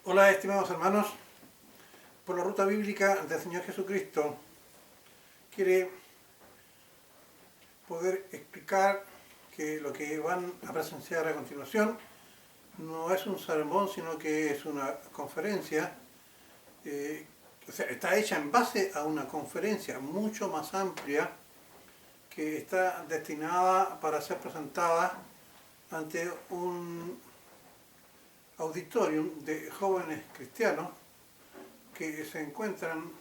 Hola, estimados hermanos. Por la ruta bíblica del Señor Jesucristo quiere poder explicar que lo que van a presenciar a continuación no es un sermón, sino que es una conferencia. Está hecha en base a una conferencia mucho más amplia que está destinada para ser presentada ante un auditorium de jóvenes cristianos que se encuentran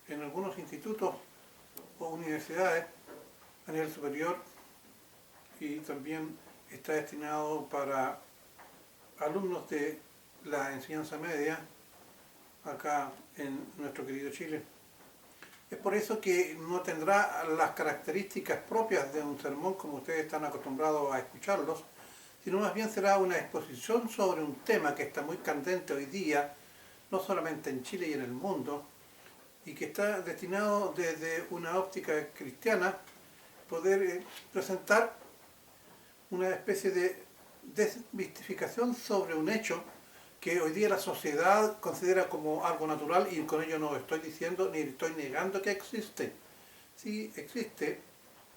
en algunos institutos o universidades a nivel superior, y también está destinado para alumnos de la enseñanza media acá en nuestro querido Chile. Es por eso que no tendrá las características propias de un sermón como ustedes están acostumbrados a escucharlos, sino más bien será una exposición sobre un tema que está muy candente hoy día, no solamente en Chile y en el mundo, y que está destinado desde una óptica cristiana poder presentar una especie de desmistificación sobre un hecho que hoy día la sociedad considera como algo natural, y con ello no estoy diciendo ni estoy negando que existe. Sí existe,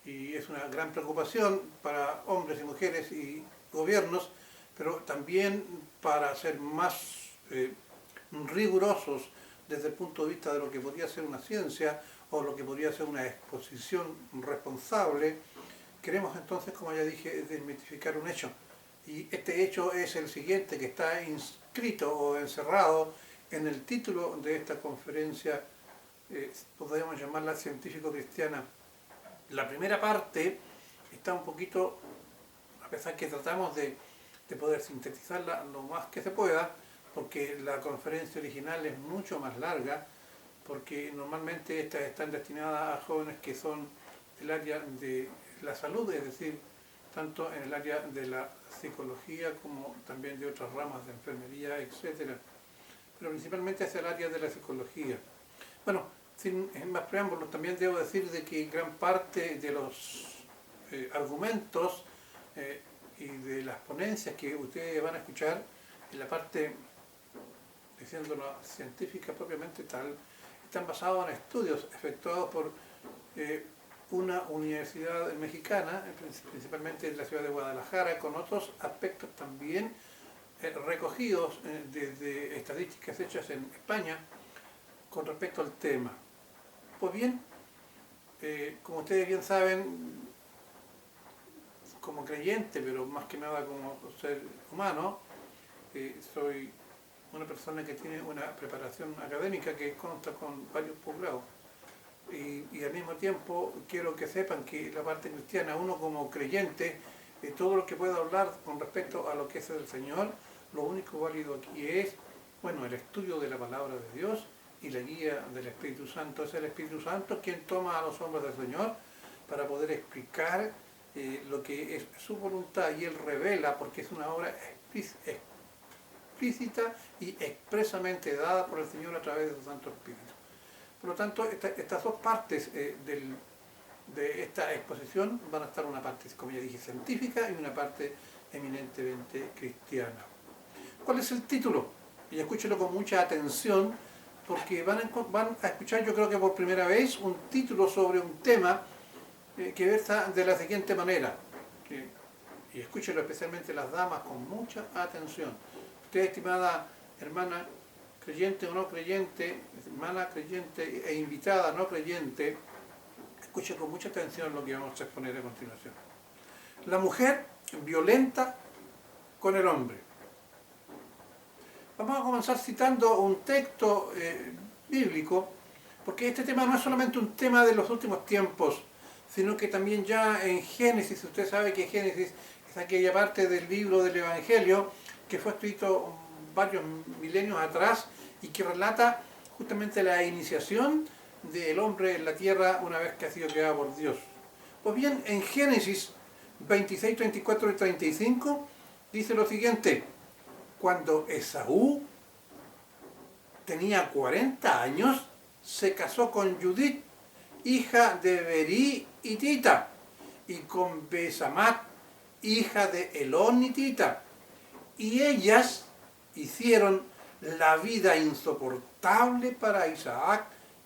y es una gran preocupación para hombres y mujeres y gobiernos, pero también para ser más rigurosos desde el punto de vista de lo que podría ser una ciencia o lo que podría ser una exposición responsable. Queremos entonces, como ya dije, desmitificar un hecho. Y este hecho es el siguiente, que está inscrito o encerrado en el título de esta conferencia, podríamos llamarla científico-cristiana. La primera parte está un poquito, a pesar que tratamos de poder sintetizarla lo más que se pueda, porque la conferencia original es mucho más larga, porque normalmente estas están destinadas a jóvenes que son del área de la salud, es decir, tanto en el área de la psicología como también de otras ramas de enfermería, etc. Pero principalmente es el área de la psicología. Bueno, sin más preámbulos, también debo decir de que gran parte de los argumentos y de las ponencias que ustedes van a escuchar en la parte, diciéndolo, científica propiamente tal, están basados en estudios efectuados por una universidad mexicana, principalmente en la ciudad de Guadalajara, con otros aspectos también recogidos desde estadísticas hechas en España con respecto al tema. Pues bien, como ustedes bien saben, como creyente, pero más que nada como ser humano, soy una persona que tiene una preparación académica que consta con varios posgrados. Y al mismo tiempo quiero que sepan que la parte cristiana, uno como creyente, todo lo que pueda hablar con respecto a lo que es el Señor, lo único válido aquí es, bueno, el estudio de la palabra de Dios y la guía del Espíritu Santo. Es el Espíritu Santo quien toma a los hombres del Señor para poder explicar lo que es su voluntad, y Él revela, porque es una obra explícita y expresamente dada por el Señor a través de su Santo Espíritu. Por lo tanto, estas dos partes de esta exposición van a estar, una parte, como ya dije, científica, y una parte eminentemente cristiana. ¿Cuál es el título? Y escúchenlo con mucha atención, porque van a escuchar, yo creo que por primera vez, un título sobre un tema que versa de la siguiente manera. Y escúchenlo especialmente las damas con mucha atención. Usted, estimada hermana, creyente o no creyente, hermana creyente e invitada no creyente, escuche con mucha atención lo que vamos a exponer a continuación. La mujer violenta con el hombre. Vamos a comenzar citando un texto bíblico, porque este tema no es solamente un tema de los últimos tiempos, sino que también ya en Génesis, usted sabe que Génesis es aquella parte del libro del Evangelio que fue escrito varios milenios atrás y que relata justamente la iniciación del hombre en la tierra una vez que ha sido creado por Dios. Pues bien, en Génesis 26, 34 y 35 dice lo siguiente: cuando Esaú tenía 40 años, se casó con Judith, hija de Berí hitita, y con Besamat, hija de Elón hitita, y ellas hicieron la vida insoportable para Isaac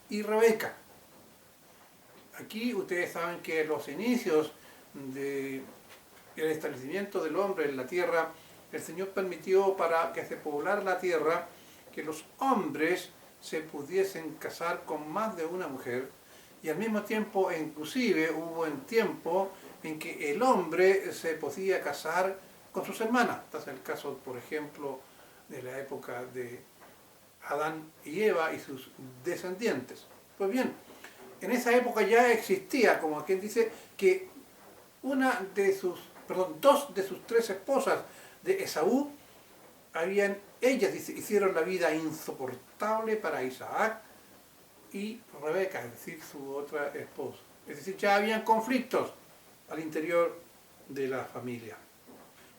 y Rebeca. Aquí ustedes saben que los inicios del establecimiento del hombre en la tierra, el Señor permitió para que se poblara la tierra que los hombres se pudiesen casar con más de una mujer, y al mismo tiempo, inclusive, hubo un tiempo en que el hombre se podía casar con sus hermanas. Este es el caso, por ejemplo, de la época de Adán y Eva y sus descendientes. Pues bien, en esa época ya existía, como quien dice, que dos de sus tres esposas de Esaú, ellas hicieron la vida insoportable para Isaac y Rebeca, es decir, su otra esposa. Es decir, ya habían conflictos al interior de la familia.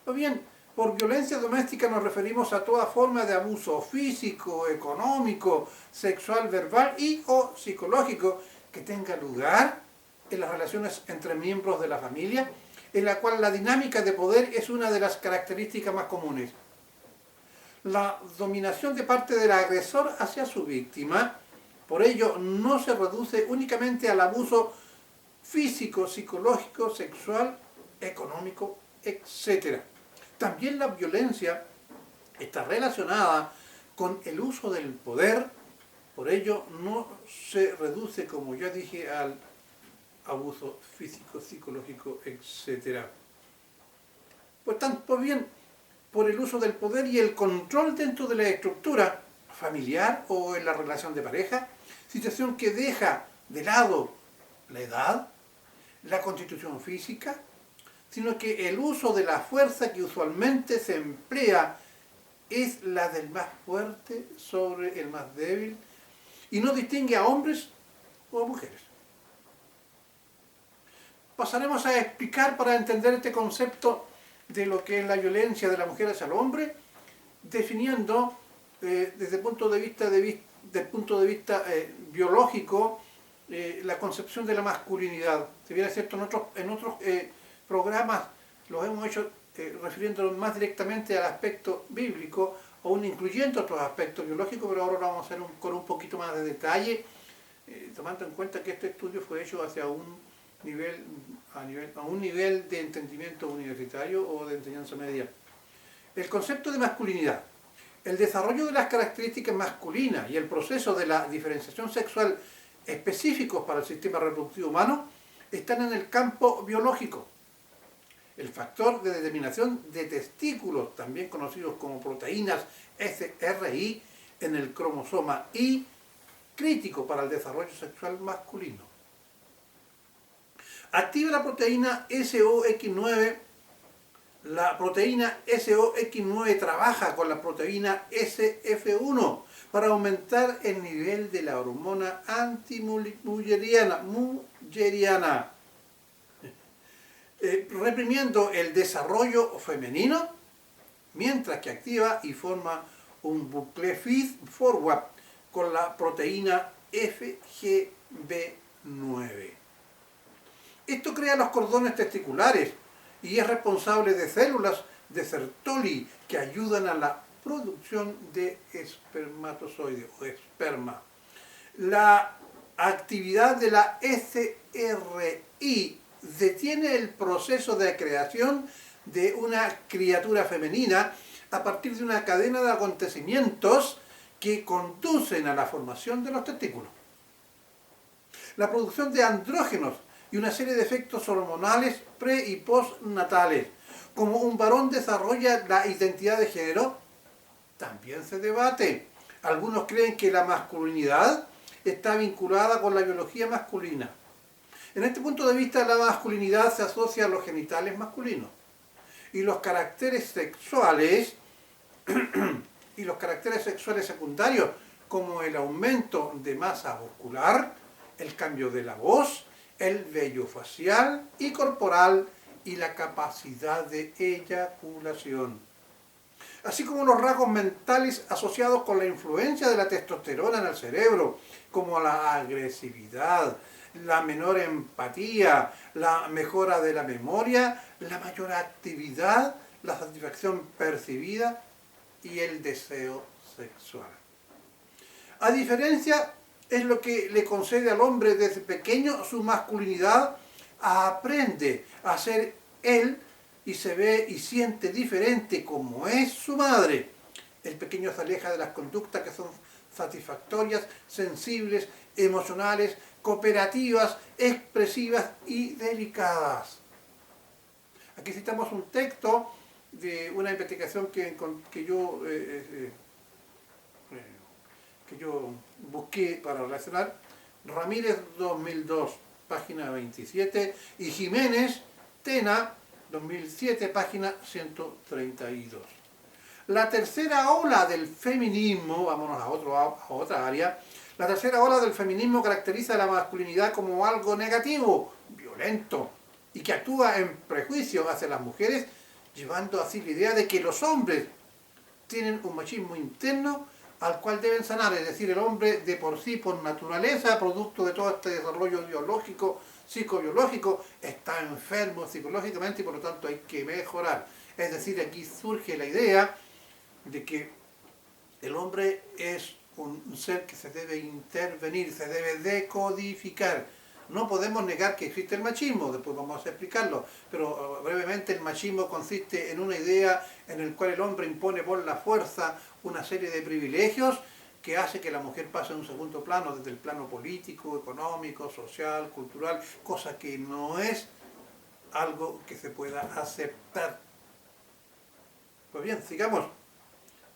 Pues bien, por violencia doméstica nos referimos a toda forma de abuso físico, económico, sexual, verbal y o psicológico que tenga lugar en las relaciones entre miembros de la familia, en la cual la dinámica de poder es una de las características más comunes. La dominación de parte del agresor hacia su víctima, por ello, no se reduce únicamente al abuso físico, psicológico, sexual, económico, etc. También la violencia está relacionada con el uso del poder, por ello no se reduce, como ya dije, al abuso físico, psicológico, etc. Pues bien, por el uso del poder y el control dentro de la estructura familiar o en la relación de pareja, situación que deja de lado la edad, la constitución física, sino que el uso de la fuerza que usualmente se emplea es la del más fuerte sobre el más débil y no distingue a hombres o a mujeres. Pasaremos a explicar para entender este concepto de lo que es la violencia de la mujer hacia el hombre, definiendo desde el punto de vista biológico la concepción de la masculinidad. Si bien es cierto, en otros programas los hemos hecho refiriéndonos más directamente al aspecto bíblico, aún incluyendo otros aspectos biológicos, pero ahora lo vamos a hacer con un poquito más de detalle, tomando en cuenta que este estudio fue hecho hacia un nivel de entendimiento universitario o de enseñanza media. El concepto de masculinidad. El desarrollo de las características masculinas y el proceso de la diferenciación sexual específicos para el sistema reproductivo humano están en el campo biológico. El factor de determinación de testículos, también conocidos como proteínas SRI, en el cromosoma Y, crítico para el desarrollo sexual masculino. Activa la proteína SOX9. La proteína SOX9 trabaja con la proteína SF1 para aumentar el nivel de la hormona antimulleriana, reprimiendo el desarrollo femenino, mientras que activa y forma un bucle feed forward con la proteína FGB9. Esto crea los cordones testiculares y es responsable de células de Sertoli que ayudan a la producción de espermatozoides o esperma. La actividad de la SRI detiene el proceso de creación de una criatura femenina a partir de una cadena de acontecimientos que conducen a la formación de los testículos. La producción de andrógenos y una serie de efectos hormonales pre- y postnatales. Como un varón desarrolla la identidad de género, también se debate. Algunos creen que la masculinidad está vinculada con la biología masculina. En este punto de vista, la masculinidad se asocia a los genitales masculinos. Y los caracteres sexuales secundarios, como el aumento de masa muscular, el cambio de la voz, el vello facial y corporal y la capacidad de eyaculación. Así como los rasgos mentales asociados con la influencia de la testosterona en el cerebro, como la agresividad, la menor empatía, la mejora de la memoria, la mayor actividad, la satisfacción percibida y el deseo sexual. A diferencia, es lo que le concede al hombre desde pequeño su masculinidad, aprende a ser él y se ve y siente diferente como es su madre. El pequeño se aleja de las conductas que son satisfactorias, sensibles, emocionales, cooperativas, expresivas y delicadas. Aquí citamos un texto de una investigación que yo busqué para relacionar, Ramírez 2002, página 27, y Jiménez Tena 2007, página 132. La tercera ola del feminismo, vámonos a otra área, la tercera ola del feminismo caracteriza a la masculinidad como algo negativo, violento, y que actúa en prejuicio hacia las mujeres, llevando así la idea de que los hombres tienen un machismo interno al cual deben sanar, es decir, el hombre de por sí, por naturaleza, producto de todo este desarrollo biológico, psicobiológico, está enfermo psicológicamente y por lo tanto hay que mejorar. Es decir, aquí surge la idea de que el hombre es un ser que se debe intervenir, se debe decodificar. No podemos negar que existe el machismo, después vamos a explicarlo, pero brevemente el machismo consiste en una idea en la cual el hombre impone por la fuerza una serie de privilegios que hace que la mujer pase a un segundo plano, desde el plano político, económico, social, cultural, cosa que no es algo que se pueda aceptar. Pues bien, sigamos.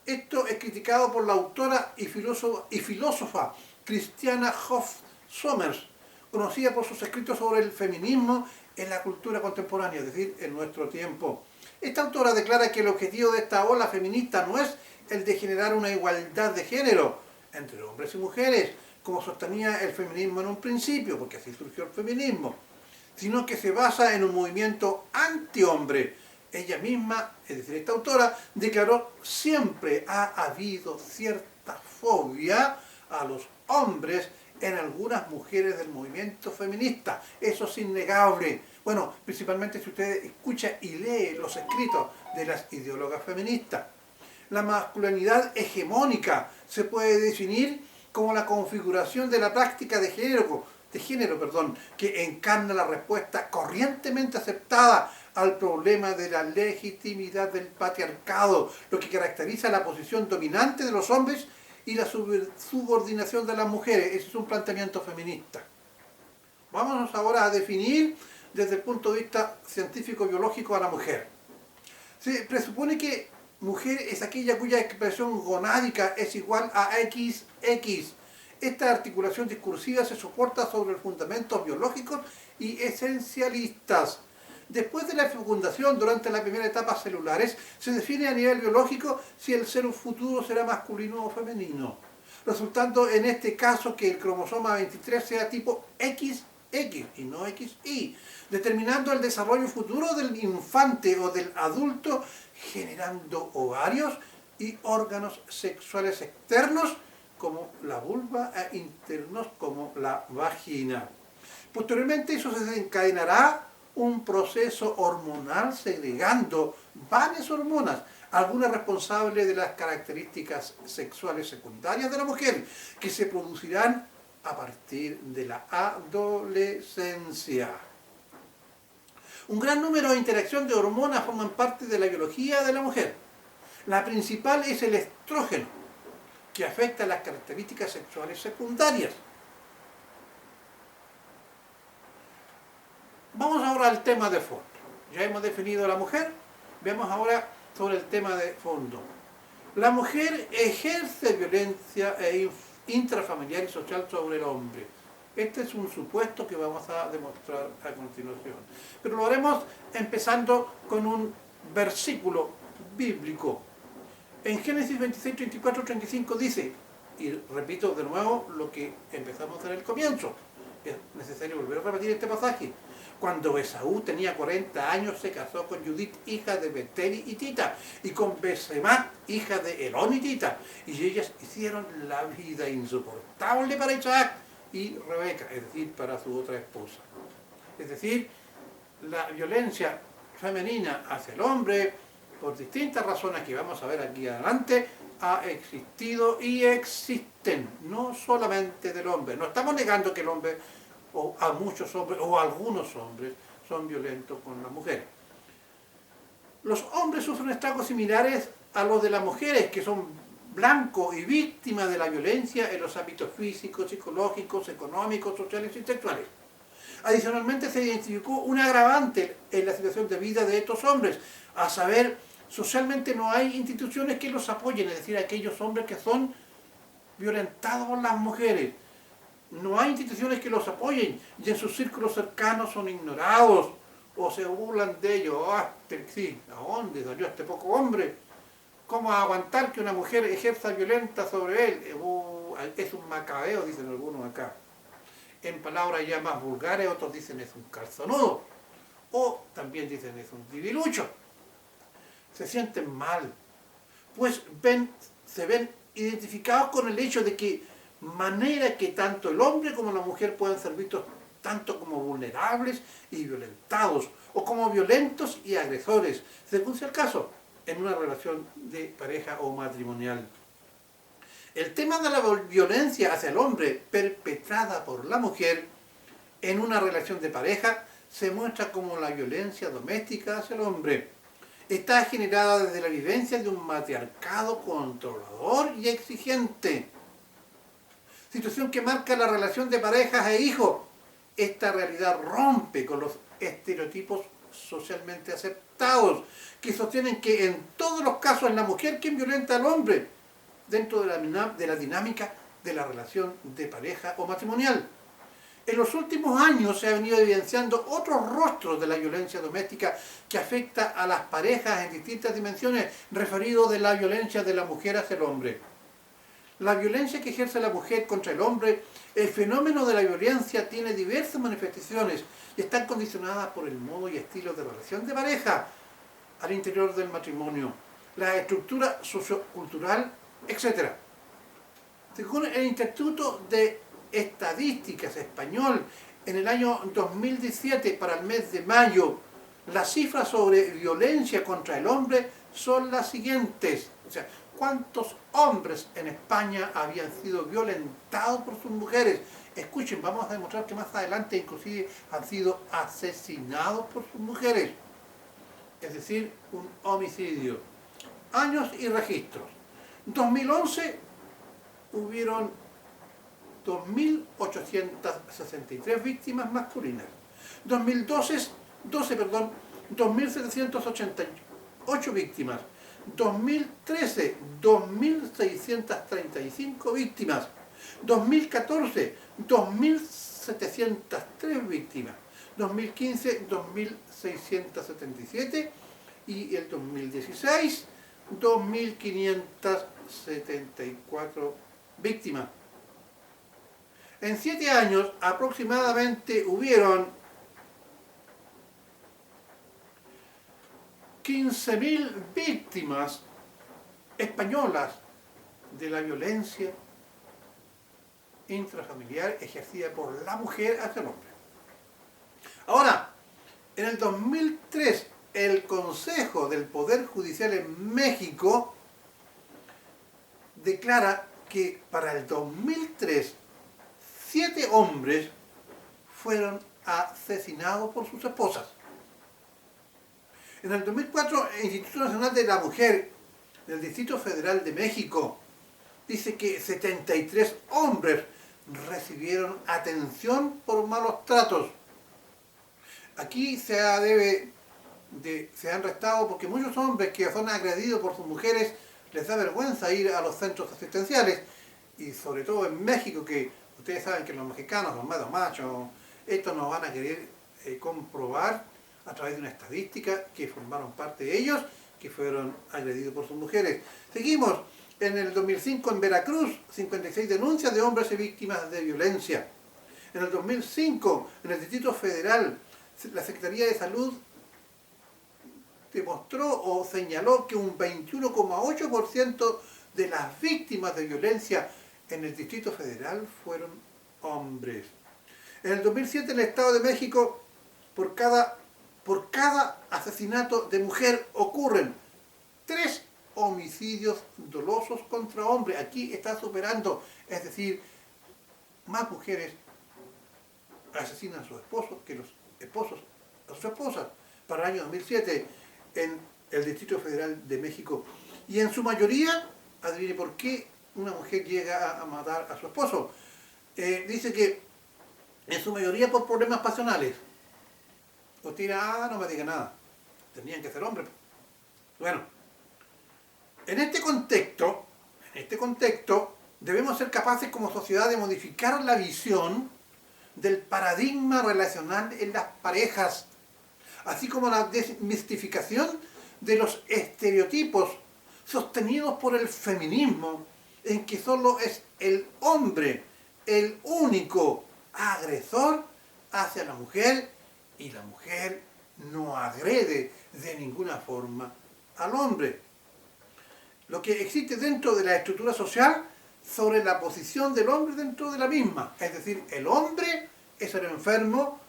Esto es criticado por la autora y filósofa Christiane Hoff Sommers, conocida por sus escritos sobre el feminismo en la cultura contemporánea, es decir, en nuestro tiempo. Esta autora declara que el objetivo de esta ola feminista no es el de generar una igualdad de género entre hombres y mujeres, como sostenía el feminismo en un principio, porque así surgió el feminismo, sino que se basa en un movimiento antihombre. Ella misma, es decir, esta autora, declaró: siempre ha habido cierta fobia a los hombres en algunas mujeres del movimiento feminista. Eso es innegable. Bueno, principalmente si usted escucha y lee los escritos de las ideólogas feministas. La masculinidad hegemónica se puede definir como la configuración de la práctica de género, que encarna la respuesta corrientemente aceptada al problema de la legitimidad del patriarcado, lo que caracteriza la posición dominante de los hombres y la subordinación de las mujeres. Ese es un planteamiento feminista. Vámonos ahora a definir desde el punto de vista científico-biológico a la mujer. Se presupone que mujer es aquella cuya expresión gonádica es igual a XX. Esta articulación discursiva se soporta sobre fundamentos biológicos y esencialistas. Después de la fecundación, durante la primera etapa celulares, se define a nivel biológico si el ser futuro será masculino o femenino, resultando en este caso que el cromosoma 23 sea tipo XX y no XY, determinando el desarrollo futuro del infante o del adulto, generando ovarios y órganos sexuales externos como la vulva e internos como la vagina. Posteriormente eso se desencadenará un proceso hormonal segregando varias hormonas, algunas responsables de las características sexuales secundarias de la mujer, que se producirán a partir de la adolescencia. Un gran número de interacciones de hormonas forman parte de la biología de la mujer. La principal es el estrógeno, que afecta las características sexuales secundarias. Vamos ahora al tema de fondo. Ya hemos definido a la mujer, vemos ahora sobre el tema de fondo. La mujer ejerce violencia intrafamiliar y social sobre el hombre. Este es un supuesto que vamos a demostrar a continuación. Pero lo haremos empezando con un versículo bíblico. En Génesis 26, 34, 35 dice, y repito de nuevo lo que empezamos en el comienzo, es necesario volver a repetir este pasaje. Cuando Esaú tenía 40 años se casó con Judith, hija de Beteli y Tita, y con Besemat, hija de Elón y Tita, y ellas hicieron la vida insoportable para Isaac y Rebeca, es decir, para su otra esposa. Es decir, la violencia femenina hacia el hombre por distintas razones que vamos a ver aquí adelante, ha existido y existen, no solamente del hombre. No estamos negando que el hombre, o a muchos hombres, o a algunos hombres, son violentos con las mujeres. Los hombres sufren estragos similares a los de las mujeres, que son blancos y víctimas de la violencia en los ámbitos físicos, psicológicos, económicos, sociales y sexuales. Adicionalmente se identificó un agravante en la situación de vida de estos hombres, a saber, socialmente no hay instituciones que los apoyen, es decir, aquellos hombres que son violentados por las mujeres. No hay instituciones que los apoyen y en sus círculos cercanos son ignorados o se burlan de ellos. Sí, ¿a dónde salió este poco hombre? ¿Cómo aguantar que una mujer ejerza violenta sobre él? Es un macabeo, dicen algunos acá. En palabras ya más vulgares, otros dicen es un calzonudo. O también dicen es un divilucho. Se sienten mal, pues se ven identificados con el hecho de que manera que tanto el hombre como la mujer pueden ser vistos tanto como vulnerables y violentados, o como violentos y agresores, según sea el caso, en una relación de pareja o matrimonial. El tema de la violencia hacia el hombre perpetrada por la mujer en una relación de pareja se muestra como la violencia doméstica hacia el hombre. Está generada desde la vivencia de un matriarcado controlador y exigente. Situación que marca la relación de parejas e hijos. Esta realidad rompe con los estereotipos socialmente aceptados, que sostienen que en todos los casos es la mujer quien violenta al hombre, dentro de la dinámica de la relación de pareja o matrimonial. En los últimos años se ha venido evidenciando otros rostros de la violencia doméstica que afecta a las parejas en distintas dimensiones, referidos de la violencia de la mujer hacia el hombre. La violencia que ejerce la mujer contra el hombre, el fenómeno de la violencia tiene diversas manifestaciones y están condicionadas por el modo y estilo de relación de pareja al interior del matrimonio, la estructura sociocultural, etc. Según el Instituto de Estadísticas Español, en el año 2017, para el mes de mayo, las cifras sobre violencia contra el hombre son las siguientes. O sea, ¿cuántos hombres en España habían sido violentados por sus mujeres? Escuchen, vamos a demostrar que más adelante inclusive han sido asesinados por sus mujeres. Es decir, un homicidio. Años y registros. 2011 hubieron 2.863 víctimas masculinas. 2.788 víctimas. 2013, 2.635 víctimas. 2014, 2.703 víctimas. 2015, 2.677 y el 2016, 2.574 víctimas. En 7 años aproximadamente hubieron 15.000 víctimas españolas de la violencia intrafamiliar ejercida por la mujer hacia el hombre. Ahora, en el 2003, el Consejo del Poder Judicial en México declara que para el 2003, 7 hombres fueron asesinados por sus esposas. En el 2004, el Instituto Nacional de la Mujer del Distrito Federal de México dice que 73 hombres recibieron atención por malos tratos. Aquí se han restado porque muchos hombres que son agredidos por sus mujeres les da vergüenza ir a los centros asistenciales, y sobre todo en México, que ustedes saben que los mexicanos son medio machos, esto nos van a querer comprobar a través de una estadística que formaron parte de ellos, que fueron agredidos por sus mujeres. Seguimos. En el 2005 en Veracruz, 56 denuncias de hombres y víctimas de violencia. En el 2005, en el Distrito Federal, la Secretaría de Salud demostró o señaló que un 21,8% de las víctimas de violencia en el Distrito Federal fueron hombres. En el 2007, en el Estado de México, por cada asesinato de mujer ocurren homicidios dolosos contra hombres. Aquí está superando, es decir, más mujeres asesinan a sus esposos que los esposos a sus esposas. Para el año 2007 en el Distrito Federal de México. Y en su mayoría, adivine por qué una mujer llega a matar a su esposo. Dice que en su mayoría por problemas pasionales. Usted dirá, no me diga nada. Tenían que ser hombres. Bueno, en este contexto, debemos ser capaces como sociedad de modificar la visión del paradigma relacional en las parejas, así como la desmistificación de los estereotipos sostenidos por el feminismo, en que solo es el hombre el único agresor hacia la mujer y la mujer no agrede de ninguna forma al hombre. Lo que existe dentro de la estructura social sobre la posición del hombre dentro de la misma. Es decir, el hombre es el enfermo,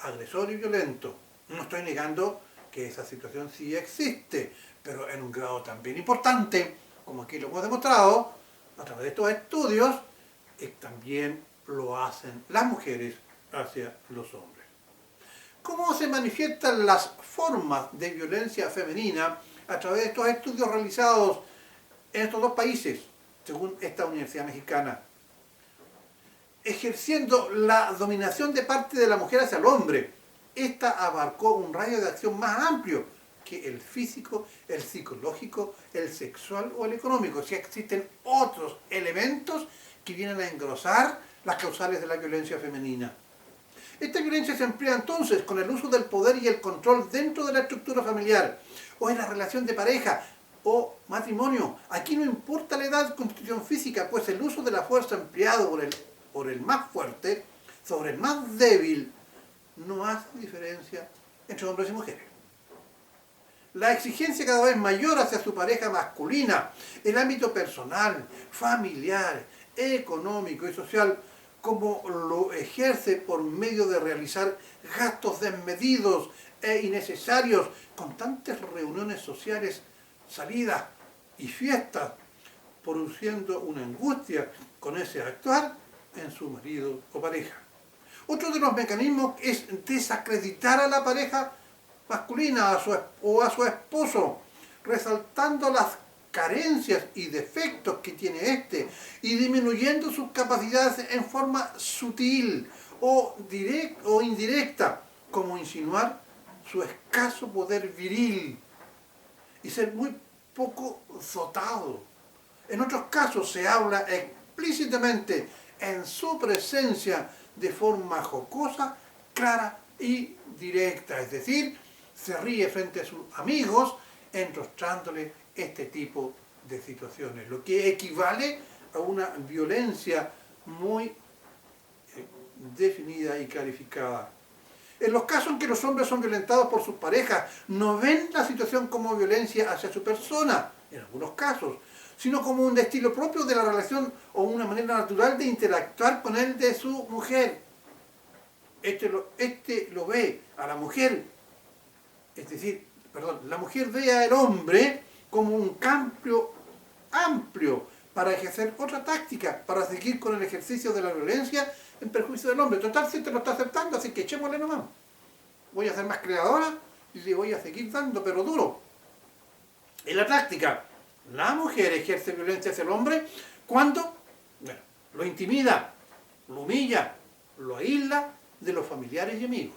agresor y violento. No estoy negando que esa situación sí existe, pero en un grado también importante, como aquí lo hemos demostrado, a través de estos estudios, también lo hacen las mujeres hacia los hombres. ¿Cómo se manifiestan las formas de violencia femenina a través de estos estudios realizados en estos dos países, según esta universidad mexicana? Ejerciendo la dominación de parte de la mujer hacia el hombre. Esta abarcó un radio de acción más amplio que el físico, el psicológico, el sexual o el económico. Si existen otros elementos que vienen a engrosar las causales de la violencia femenina. Esta violencia se emplea entonces con el uso del poder y el control dentro de la estructura familiar o en la relación de pareja o matrimonio. Aquí no importa la edad, constitución física, pues el uso de la fuerza empleado por el más fuerte sobre el más débil no hace diferencia entre hombres y mujeres. La exigencia cada vez mayor hacia su pareja masculina, el ámbito personal, familiar, económico y social, como lo ejerce por medio de realizar gastos desmedidos e innecesarios, constantes reuniones sociales, salidas y fiestas, produciendo una angustia con ese actuar en su marido o pareja. Otro de los mecanismos es desacreditar a la pareja masculina o a su esposo, resaltando las carencias y defectos que tiene éste y disminuyendo sus capacidades en forma sutil o indirecta, como insinuar su escaso poder viril y ser muy poco dotado. En otros casos se habla explícitamente en su presencia de forma jocosa, clara y directa, es decir, se ríe frente a sus amigos enrostrándole este tipo de situaciones, lo que equivale a una violencia muy definida y clarificada. En los casos en que los hombres son violentados por sus parejas, no ven la situación como violencia hacia su persona, en algunos casos, sino como un estilo propio de la relación o una manera natural de interactuar con él de su mujer. Este lo ve a la mujer, la mujer ve al hombre como un campo amplio para ejercer otra táctica, para seguir con el ejercicio de la violencia en perjuicio del hombre. Total, si te lo está aceptando, así que echémosle nomás. Voy a ser más creadora y le voy a seguir dando, pero duro. En la práctica, la mujer ejerce violencia hacia el hombre cuando lo intimida, lo humilla, lo aísla de los familiares y amigos.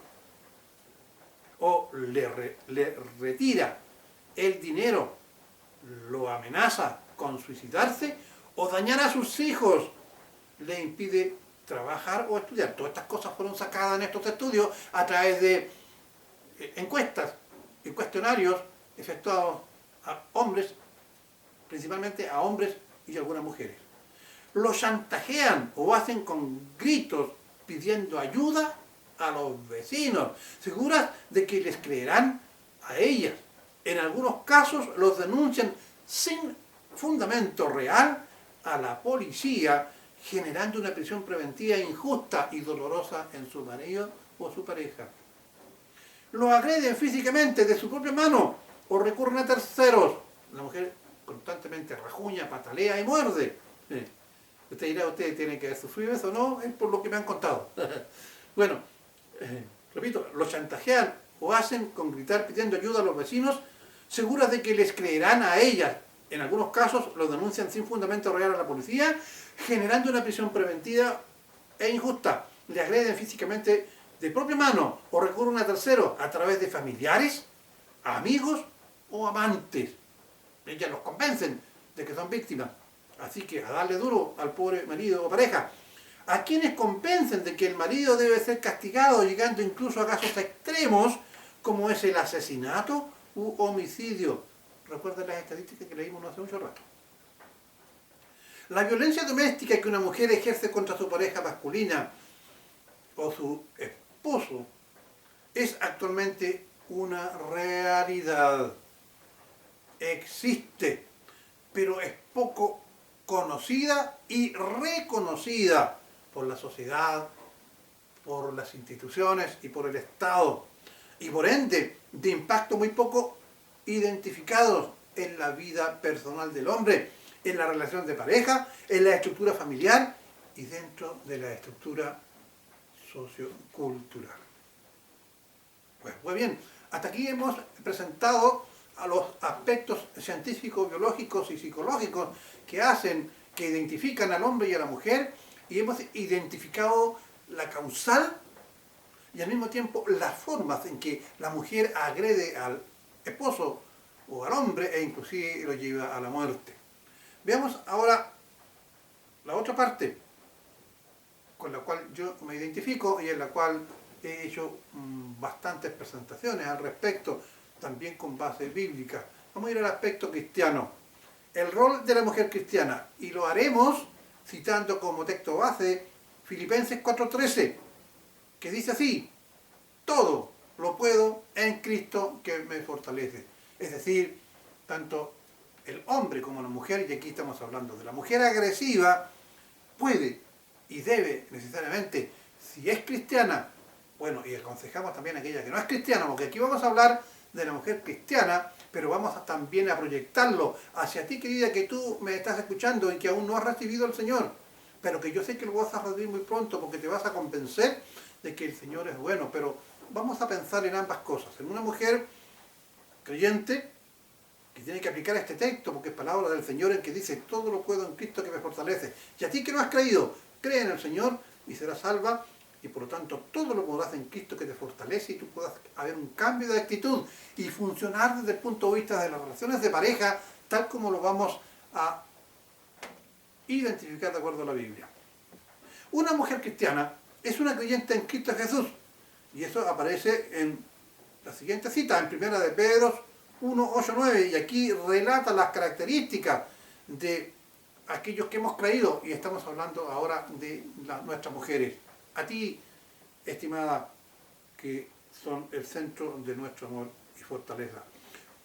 O le retira el dinero, lo amenaza con suicidarse o dañar a sus hijos, le impide trabajar o estudiar. Todas estas cosas fueron sacadas en estos estudios a través de encuestas y cuestionarios efectuados a hombres, principalmente a hombres y algunas mujeres. Los chantajean o hacen con gritos pidiendo ayuda a los vecinos, seguras de que les creerán a ellas. En algunos casos los denuncian sin fundamento real a la policía, generando una prisión preventiva injusta y dolorosa en su marido o su pareja. Los agreden físicamente de su propia mano o recurren a terceros. La mujer constantemente rajuña, patalea y muerde. Usted dirá, ustedes tienen que haber sufrido eso, no, es por lo que me han contado. Bueno, repito, los chantajean o hacen con gritar pidiendo ayuda a los vecinos, seguras de que les creerán a ellas. En algunos casos los denuncian sin fundamento real a la policía, generando una prisión preventiva e injusta. Le agreden físicamente de propia mano o recurren a terceros a través de familiares, amigos o amantes. Ellas los convencen de que son víctimas. Así que a darle duro al pobre marido o pareja. A quienes convencen de que el marido debe ser castigado, llegando incluso a casos extremos, como es el asesinato u homicidio. Recuerden las estadísticas que leímos no hace mucho rato. La violencia doméstica que una mujer ejerce contra su pareja masculina o su esposo es actualmente una realidad. Existe, pero es poco conocida y reconocida por la sociedad, por las instituciones y por el Estado, y por ende de impacto muy poco identificados en la vida personal del hombre, en la relación de pareja, en la estructura familiar y dentro de la estructura sociocultural. Pues muy bien, hasta aquí hemos presentado a los aspectos científicos, biológicos y psicológicos que identifican al hombre y a la mujer, y hemos identificado la causal y al mismo tiempo las formas en que la mujer agrede al esposo o al hombre e inclusive lo lleva a la muerte. Veamos ahora la otra parte con la cual yo me identifico y en la cual he hecho bastantes presentaciones al respecto, también con base bíblica. Vamos a ir al aspecto cristiano. El rol de la mujer cristiana, y lo haremos citando como texto base Filipenses 4:13, que dice así: todo lo puedo en Cristo que me fortalece. Es decir, tanto el hombre como la mujer, y aquí estamos hablando de la mujer agresiva, puede y debe necesariamente, si es cristiana, bueno, y aconsejamos también a aquella que no es cristiana, porque aquí vamos a hablar de la mujer cristiana, pero vamos también a proyectarlo hacia ti, querida, que tú me estás escuchando y que aún no has recibido al Señor, pero que yo sé que lo vas a recibir muy pronto porque te vas a convencer de que el Señor es bueno. Pero vamos a pensar en ambas cosas, en una mujer creyente que tiene que aplicar este texto, porque es palabra del Señor en que dice: todo lo puedo en Cristo que me fortalece. Y a ti que no has creído, cree en el Señor y serás salva, y por lo tanto todo lo podrás en Cristo que te fortalece, y tú puedas haber un cambio de actitud y funcionar desde el punto de vista de las relaciones de pareja, tal como lo vamos a identificar de acuerdo a la Biblia. Una mujer cristiana es una creyente en Cristo Jesús, y eso aparece en la siguiente cita, en 1 de Pedro 1, 8, 9, y aquí relata las características de aquellos que hemos creído, y estamos hablando ahora de nuestras mujeres. A ti, estimada, que son el centro de nuestro amor y fortaleza.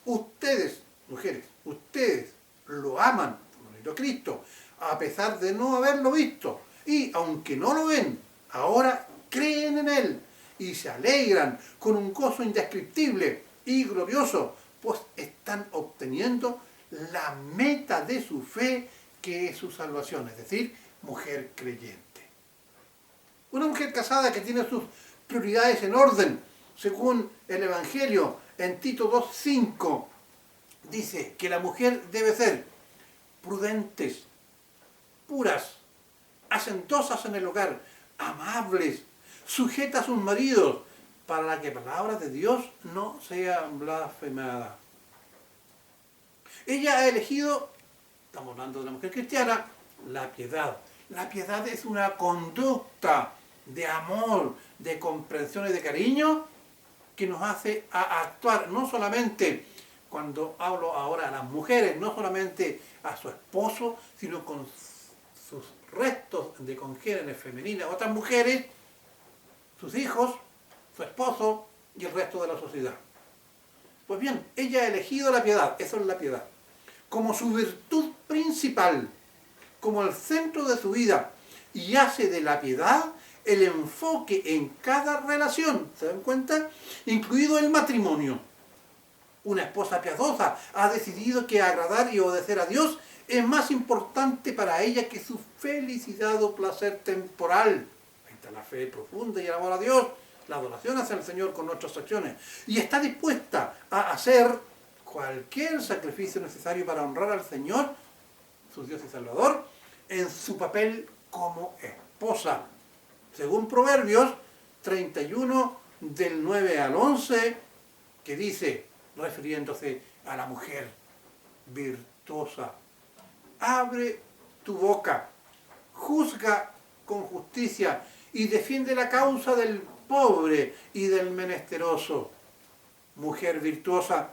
Ustedes, mujeres, ustedes lo aman, como Cristo, a pesar de no haberlo visto. Y aunque no lo ven, ahora creen en Él y se alegran con un gozo indescriptible y glorioso, pues están obteniendo la meta de su fe, que es su salvación, es decir, mujer creyente. Una mujer casada que tiene sus prioridades en orden, según el Evangelio, en Tito 2:5, dice que la mujer debe ser prudentes, puras, hacendosas en el hogar, amables, sujetas a sus maridos, para que la palabra de Dios no sea blasfemada. Ella ha elegido, estamos hablando de la mujer cristiana, la piedad. La piedad es una conducta de amor, de comprensión y de cariño que nos hace a actuar, no solamente, cuando hablo ahora a las mujeres, no solamente a su esposo, sino con sus restos de congéneres femeninas, otras mujeres, sus hijos, su esposo y el resto de la sociedad. Pues bien, ella ha elegido la piedad, eso es la piedad, como su virtud principal, como el centro de su vida, y hace de la piedad el enfoque en cada relación, ¿se dan cuenta? Incluido el matrimonio. una esposa piadosa, ha decidido que agradar y obedecer a Dios es más importante para ella que su felicidad o placer temporal. Ahí está la fe profunda y el amor a Dios, la adoración hacia el Señor con nuestras acciones. Y está dispuesta a hacer cualquier sacrificio necesario para honrar al Señor, su Dios y Salvador, en su papel como esposa. Según Proverbios 31, del 9 al 11, que dice, refiriéndose a la mujer virtuosa: abre tu boca, juzga con justicia y defiende la causa del pobre y del menesteroso. Mujer virtuosa,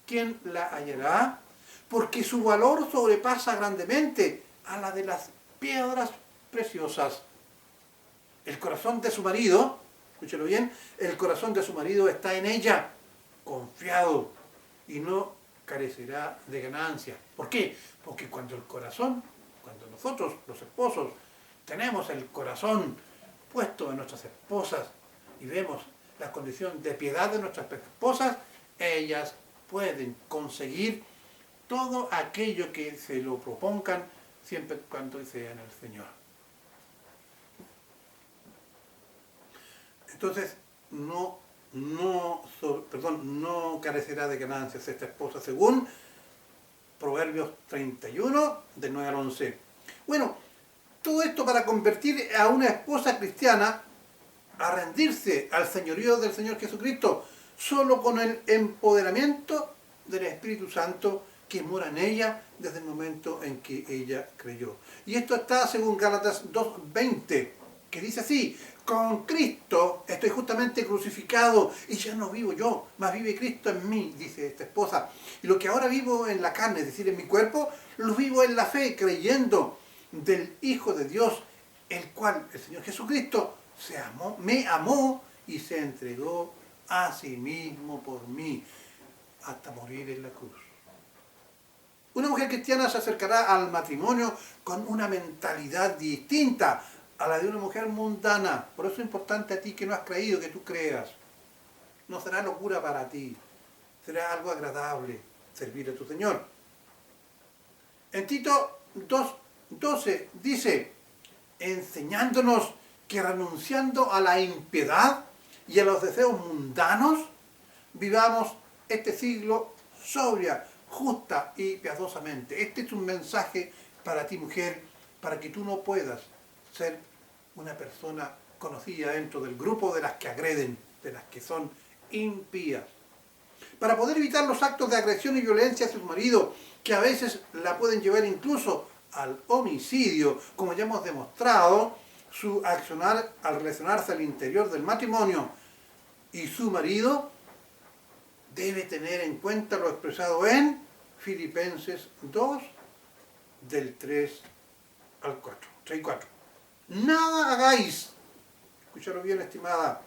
¿quién la hallará? Porque su valor sobrepasa grandemente a la de las piedras preciosas. El corazón de su marido, escúchelo bien, el corazón de su marido está en ella, confiado, y no carecerá de ganancia. ¿Por qué? Porque cuando nosotros, los esposos, tenemos el corazón puesto en nuestras esposas y vemos la condición de piedad de nuestras esposas, ellas pueden conseguir todo aquello que se lo propongan siempre y cuando sea en el Señor. Entonces, no carecerá de ganancias esta esposa, según Proverbios 31, del 9 al 11. Bueno, todo esto para convertir a una esposa cristiana a rendirse al señorío del Señor Jesucristo, solo con el empoderamiento del Espíritu Santo que mora en ella desde el momento en que ella creyó. Y esto está según Gálatas 2:20, que dice así: con Cristo estoy justamente crucificado y ya no vivo yo, mas vive Cristo en mí, dice esta esposa. Y lo que ahora vivo en la carne, es decir, en mi cuerpo, lo vivo en la fe, creyendo del Hijo de Dios, el cual, el Señor Jesucristo, me amó y se entregó a sí mismo por mí, hasta morir en la cruz. Una mujer cristiana se acercará al matrimonio con una mentalidad distinta a la de una mujer mundana. Por eso es importante a ti que no has creído, que tú creas. No será locura para ti, será algo agradable servir a tu Señor. En Tito 2:12 dice, enseñándonos que renunciando a la impiedad y a los deseos mundanos, vivamos este siglo sobria, justa y piadosamente. Este es un mensaje para ti, mujer, para que tú no puedas ser una persona conocida dentro del grupo de las que agreden, de las que son impías. Para poder evitar los actos de agresión y violencia hacia su marido, que a veces la pueden llevar incluso al homicidio, como ya hemos demostrado, su accionar al relacionarse al interior del matrimonio y su marido debe tener en cuenta lo expresado en Filipenses 2, del 3 al 4. 3 y 4. Nada hagáis, escúchalo bien, estimada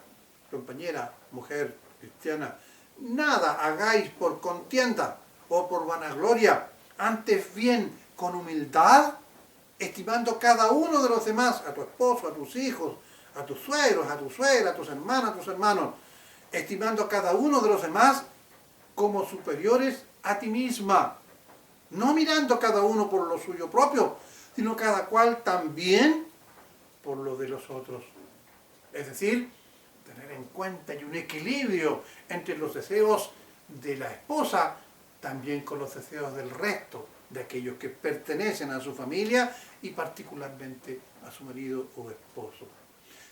compañera, mujer cristiana, nada hagáis por contienda o por vanagloria, antes bien con humildad, estimando cada uno de los demás, a tu esposo, a tus hijos, a tus suegros, a tu suegra, a tus hermanas, a tus hermanos, estimando a cada uno de los demás como superiores a ti misma, no mirando cada uno por lo suyo propio, sino cada cual también por lo de los otros. Es decir, tener en cuenta y un equilibrio entre los deseos de la esposa, también con los deseos del resto, de aquellos que pertenecen a su familia y particularmente a su marido o esposo.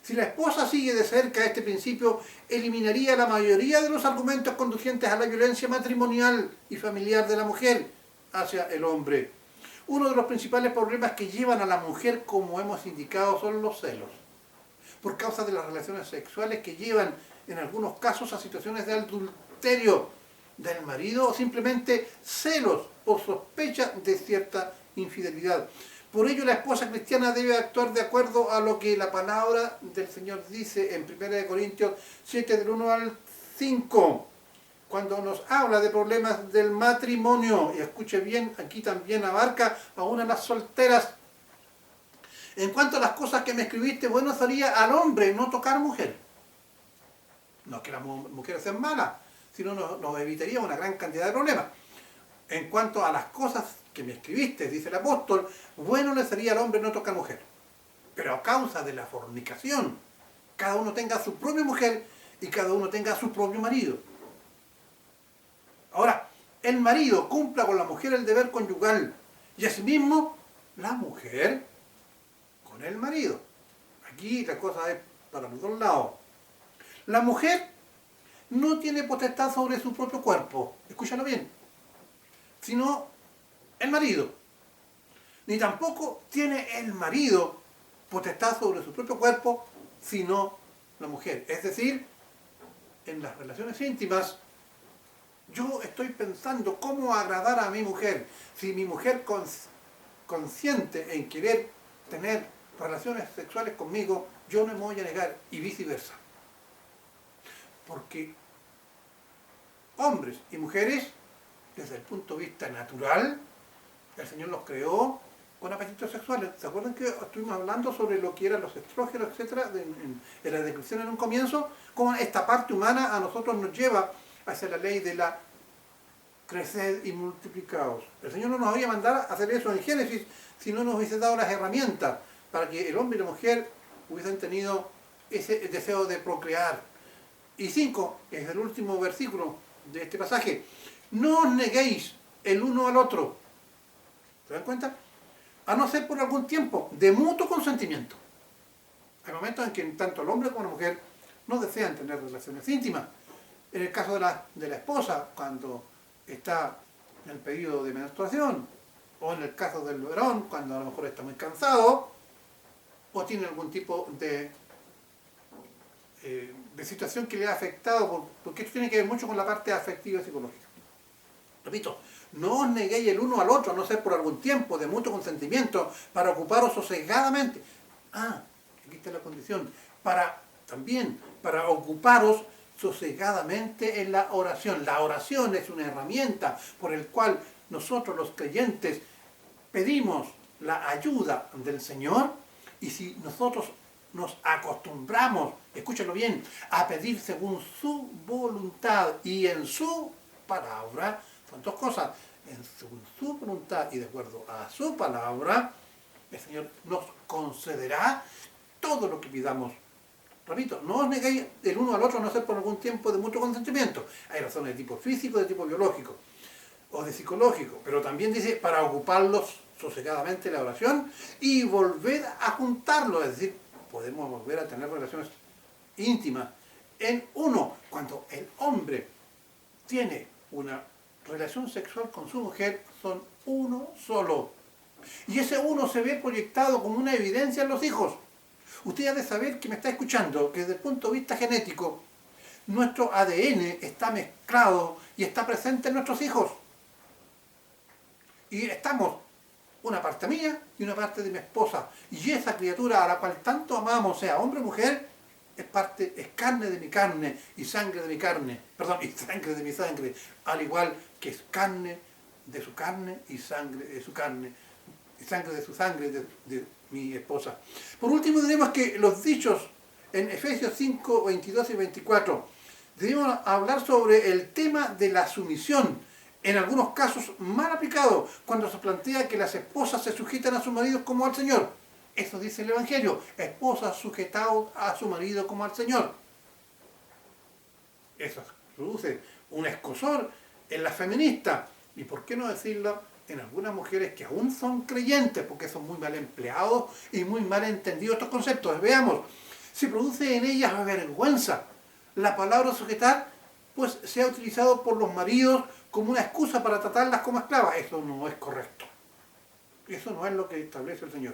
Si la esposa sigue de cerca este principio, eliminaría la mayoría de los argumentos conducientes a la violencia matrimonial y familiar de la mujer hacia el hombre. Uno de los principales problemas que llevan a la mujer, como hemos indicado, son los celos, por causa de las relaciones sexuales que llevan en algunos casos a situaciones de adulterio del marido o simplemente celos o sospecha de cierta infidelidad. Por ello la esposa cristiana debe actuar de acuerdo a lo que la palabra del Señor dice en 1 Corintios 7 del 1 al 5, cuando nos habla de problemas del matrimonio. Y escuche bien, aquí también abarca aún a las solteras. En cuanto a las cosas que me escribiste, bueno sería al hombre no tocar mujer. No que las mujeres sean malas, sino nos evitaría una gran cantidad de problemas. En cuanto a las cosas que me escribiste, dice el apóstol, bueno le sería al hombre no tocar mujer. Pero a causa de la fornicación, cada uno tenga su propia mujer y cada uno tenga su propio marido. Ahora, el marido cumpla con la mujer el deber conyugal y asimismo la mujer con el marido. Aquí la cosa es para los dos lados. La mujer no tiene potestad sobre su propio cuerpo, escúchalo bien, sino el marido. Ni tampoco tiene el marido potestad sobre su propio cuerpo, sino la mujer. Es decir, en las relaciones íntimas, yo estoy pensando cómo agradar a mi mujer. Si mi mujer consciente en querer tener relaciones sexuales conmigo, yo no me voy a negar, y viceversa. Porque hombres y mujeres, desde el punto de vista natural, el Señor los creó con apetitos sexuales. ¿Se acuerdan que estuvimos hablando sobre lo que eran los estrógenos, etcétera, en la descripción en un comienzo? Cómo esta parte humana a nosotros nos lleva hacia la ley de la creced y multiplicaos. El Señor no nos había mandado a hacer eso en Génesis, si no nos hubiese dado las herramientas para que el hombre y la mujer hubiesen tenido ese deseo de procrear. Y 5, que es el último versículo de este pasaje, no os neguéis el uno al otro. ¿Se dan cuenta? A no ser por algún tiempo, de mutuo consentimiento. Hay momentos en que tanto el hombre como la mujer no desean tener relaciones íntimas. En el caso de la esposa, cuando está en el periodo de menstruación, o en el caso del varón, cuando a lo mejor está muy cansado, o tiene algún tipo de situación que le ha afectado, porque esto tiene que ver mucho con la parte afectiva y psicológica. Repito, no os neguéis el uno al otro, a no ser por algún tiempo de mutuo consentimiento, para ocuparos sosegadamente. Aquí está la condición. También para ocuparos sosegadamente en la oración. La oración es una herramienta por el cual nosotros los creyentes pedimos la ayuda del Señor, y si nosotros nos acostumbramos, escúchalo bien, a pedir según su voluntad y en su palabra, son dos cosas, según su voluntad y de acuerdo a su palabra, el Señor nos concederá todo lo que pidamos. Repito, no os neguéis el uno al otro a no ser por algún tiempo de mutuo consentimiento. Hay razones de tipo físico, de tipo biológico o de psicológico, pero también dice para ocuparlos sosegadamente la oración y volver a juntarlos, es decir, podemos volver a tener relaciones íntimas en uno. Cuando el hombre tiene una relación sexual con su mujer, son uno solo. Y ese uno se ve proyectado como una evidencia en los hijos. Usted ha de saber, que me está escuchando, que desde el punto de vista genético, nuestro ADN está mezclado y está presente en nuestros hijos. Y estamos una parte mía y una parte de mi esposa. Y esa criatura a la cual tanto amamos, sea hombre o mujer, es carne de mi carne y sangre de mi carne. Perdón, y sangre de mi sangre. Al igual que es carne de su carne y sangre de su carne. Y sangre de su sangre de mi esposa. Por último, tenemos que los dichos en Efesios 5, 22 y 24 debemos hablar sobre el tema de la sumisión, en algunos casos mal aplicado, cuando se plantea que las esposas se sujetan a sus maridos como al Señor. Eso dice el Evangelio, esposas sujetados a su marido como al Señor. Eso produce un escozor en las feministas, y por qué no decirlo en algunas mujeres que aún son creyentes, porque son muy mal empleados y muy mal entendidos estos conceptos. Veamos, se produce en ellas vergüenza. La palabra sujetar, pues, se ha utilizado por los maridos como una excusa para tratarlas como esclavas. Eso no es correcto. Eso no es lo que establece el Señor.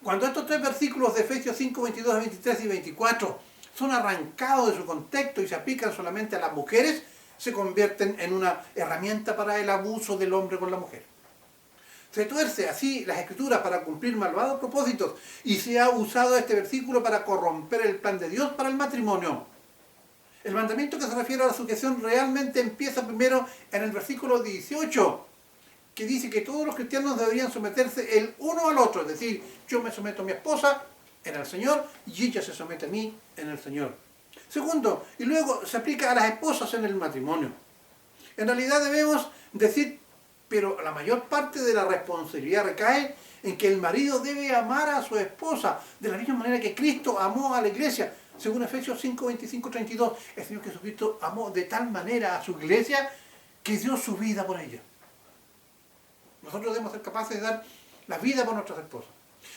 Cuando estos tres versículos de Efesios 5, 22, 23 y 24 son arrancados de su contexto y se aplican solamente a las mujeres, se convierten en una herramienta para el abuso del hombre con la mujer. Se tuerce así las escrituras para cumplir malvados propósitos y se ha usado este versículo para corromper el plan de Dios para el matrimonio. El mandamiento que se refiere a la sujeción realmente empieza primero en el versículo 18, que dice que todos los cristianos deberían someterse el uno al otro, es decir, yo me someto a mi esposa en el Señor y ella se somete a mí en el Señor. Segundo, y luego se aplica a las esposas en el matrimonio. En realidad debemos decir, pero la mayor parte de la responsabilidad recae en que el marido debe amar a su esposa de la misma manera que Cristo amó a la iglesia. Según Efesios 5, 25, 32, el Señor Jesucristo amó de tal manera a su iglesia que dio su vida por ella. Nosotros debemos ser capaces de dar la vida por nuestras esposas.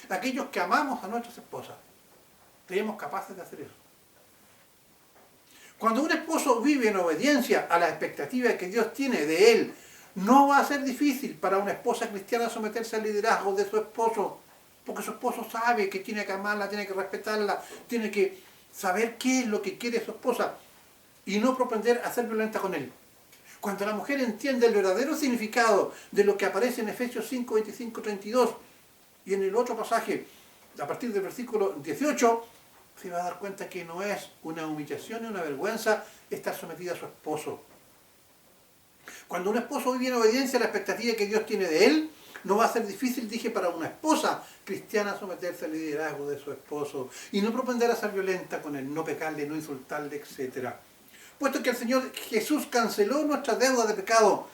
Aquellos que amamos a nuestras esposas, seríamos capaces de hacer eso. Cuando un esposo vive en obediencia a la expectativa que Dios tiene de él, no va a ser difícil para una esposa cristiana someterse al liderazgo de su esposo, porque su esposo sabe que tiene que amarla, tiene que respetarla, tiene que saber qué es lo que quiere su esposa y no propender a ser violenta con él. Cuando la mujer entiende el verdadero significado de lo que aparece en Efesios 5, 25, 32 y en el otro pasaje, a partir del versículo 18, se va a dar cuenta que no es una humillación ni una vergüenza estar sometida a su esposo. Cuando un esposo vive en obediencia a la expectativa que Dios tiene de él, no va a ser difícil, dije, para una esposa cristiana someterse al liderazgo de su esposo y no propender a ser violenta con él, no pecarle, no insultarle, etc. Puesto que el Señor Jesús canceló nuestra deuda de pecado.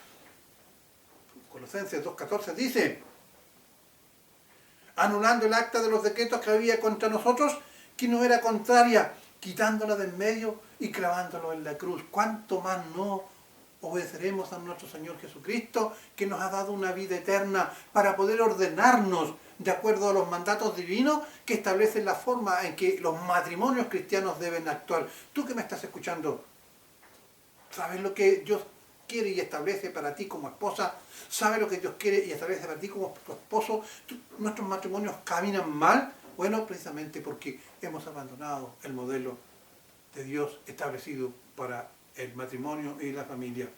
Colosenses 2.14 dice, anulando el acta de los decretos que había contra nosotros, que no era contraria, quitándola de en medio y clavándolo en la cruz. ¿Cuánto más no obedeceremos a nuestro Señor Jesucristo, que nos ha dado una vida eterna para poder ordenarnos de acuerdo a los mandatos divinos que establecen la forma en que los matrimonios cristianos deben actuar? Tú que me estás escuchando, ¿sabes lo que Dios quiere y establece para ti como esposa? ¿Sabes lo que Dios quiere y establece para ti como tu esposo? ¿Nuestros matrimonios caminan mal? Bueno, precisamente porque hemos abandonado el modelo de Dios establecido para el matrimonio y la familia.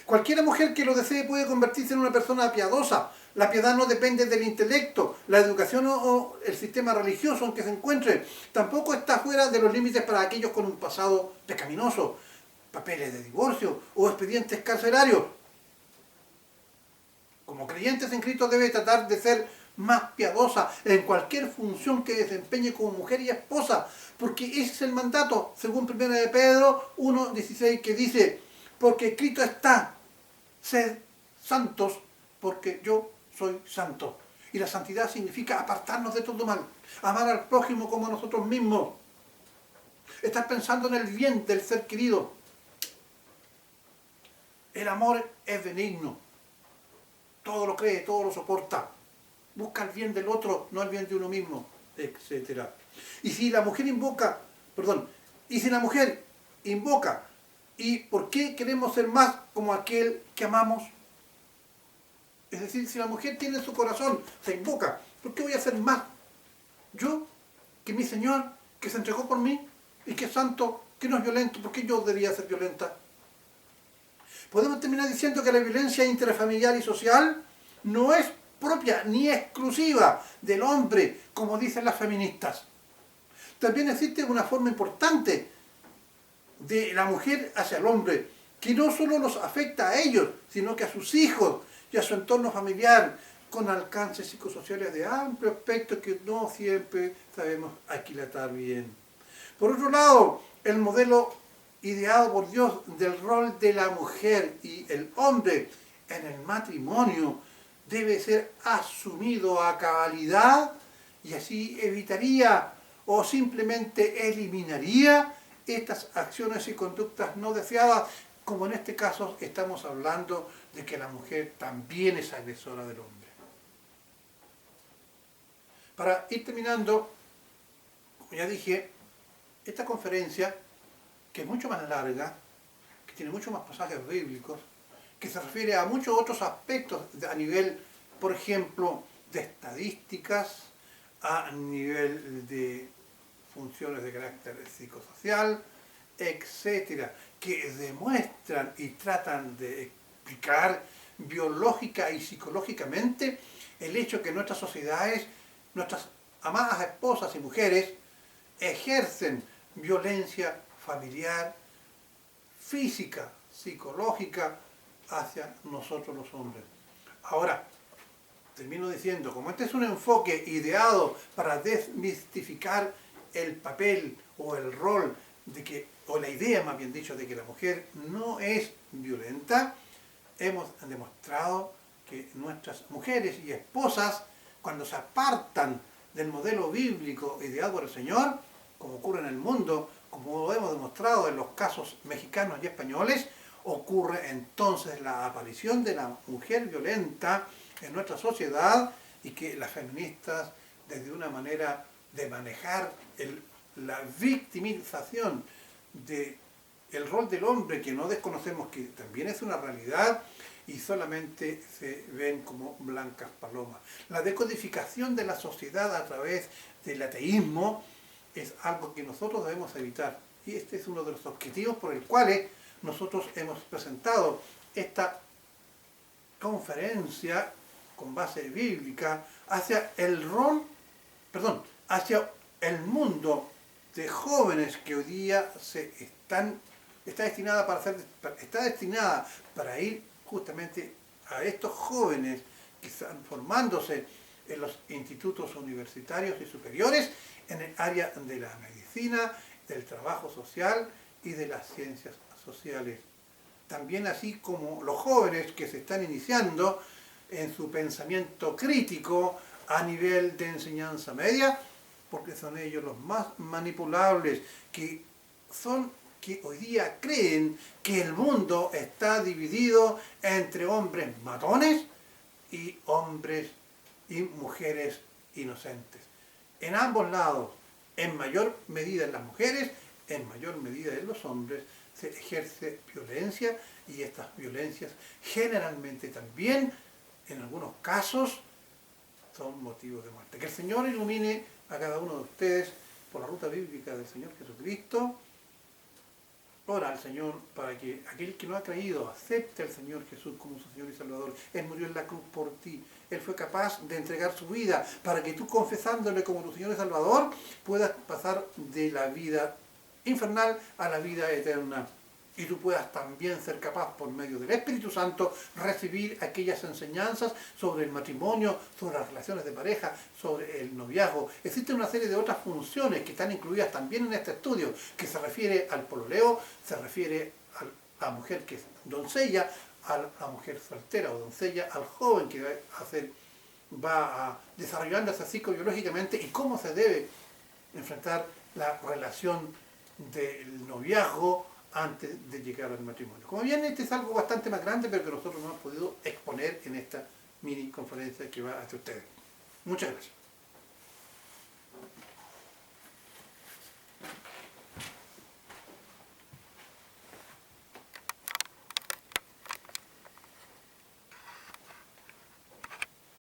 Cualquier mujer que lo desee puede convertirse en una persona piadosa. La piedad no depende del intelecto, la educación o el sistema religioso en que se encuentre. Tampoco está fuera de los límites para aquellos con un pasado pecaminoso, papeles de divorcio o expedientes carcelarios. Como creyentes en Cristo debe tratar de ser más piadosa en cualquier función que desempeñe como mujer y esposa, porque ese es el mandato, según 1 de Pedro 1:16, que dice, porque escrito está, sed santos, porque yo soy santo. Y la santidad significa apartarnos de todo mal, amar al prójimo como a nosotros mismos, estar pensando en el bien del ser querido. El amor es benigno, todo lo cree, todo lo soporta, busca el bien del otro, no el bien de uno mismo, etc. Y si la mujer invoca, ¿y por qué queremos ser más como aquel que amamos? Es decir, si la mujer tiene en su corazón, se invoca, ¿por qué voy a ser más? Yo, que mi Señor, que se entregó por mí, y que es santo, que no es violento, ¿por qué yo debería ser violenta? Podemos terminar diciendo que la violencia intrafamiliar y social no es propia ni exclusiva del hombre, como dicen las feministas. También existe una forma importante de la mujer hacia el hombre, que no solo los afecta a ellos, sino que a sus hijos y a su entorno familiar, con alcances psicosociales de amplio espectro que no siempre sabemos aquilatar bien. Por otro lado, el modelo ideado por Dios del rol de la mujer y el hombre en el matrimonio debe ser asumido a cabalidad y así evitaría o simplemente eliminaría estas acciones y conductas no deseadas, como en este caso estamos hablando de que la mujer también es agresora del hombre. Para ir terminando, como ya dije, esta conferencia, que es mucho más larga, que tiene muchos más pasajes bíblicos, que se refiere a muchos otros aspectos a nivel, por ejemplo, de estadísticas, a nivel de funciones de carácter psicosocial, etcétera, que demuestran y tratan de explicar biológica y psicológicamente el hecho que nuestras sociedades, nuestras amadas esposas y mujeres, ejercen violencia familiar, física, psicológica, hacia nosotros los hombres. Ahora, termino diciendo, como este es un enfoque ideado para desmistificar el papel o el rol de que o la idea más bien dicho, de que la mujer no es violenta, hemos demostrado que nuestras mujeres y esposas, cuando se apartan del modelo bíblico ideado por el Señor, como ocurre en el mundo, como lo hemos demostrado en los casos mexicanos y españoles, ocurre entonces la aparición de la mujer violenta en nuestra sociedad y que las feministas, desde una manera de manejar la victimización del rol del hombre, que no desconocemos que también es una realidad, y solamente se ven como blancas palomas. La decodificación de la sociedad a través del ateísmo es algo que nosotros debemos evitar. Y este es uno de los objetivos por el cual nosotros hemos presentado esta conferencia con base bíblica hacia hacia el mundo de jóvenes que hoy día está destinada para ir justamente a estos jóvenes que están formándose en los institutos universitarios y superiores en el área de la medicina, del trabajo social y de las ciencias sociales. También así como los jóvenes que se están iniciando en su pensamiento crítico a nivel de enseñanza media, porque son ellos los más manipulables, que hoy día creen que el mundo está dividido entre hombres matones y hombres y mujeres inocentes. En ambos lados, en mayor medida en las mujeres, en mayor medida en los hombres, se ejerce violencia, y estas violencias generalmente también, en algunos casos, son motivos de muerte. Que el Señor ilumine a cada uno de ustedes por la ruta bíblica del Señor Jesucristo. Ora al Señor para que aquel que no ha creído acepte al Señor Jesús como su Señor y Salvador. Él murió en la cruz por ti. Él fue capaz de entregar su vida para que tú, confesándole como tu Señor y Salvador, puedas pasar de la vida infernal a la vida eterna. Y tú puedas también ser capaz, por medio del Espíritu Santo, recibir aquellas enseñanzas sobre el matrimonio, sobre las relaciones de pareja, sobre el noviazgo. Existe una serie de otras funciones que están incluidas también en este estudio, que se refiere al pololeo, se refiere a la mujer que es doncella, a la mujer soltera o doncella, al joven que va desarrollándose psicobiológicamente, y cómo se debe enfrentar la relación del noviazgo antes de llegar al matrimonio. Como bien, este es algo bastante más grande, pero que nosotros no hemos podido exponer en esta mini conferencia que va hacia ustedes. Muchas gracias.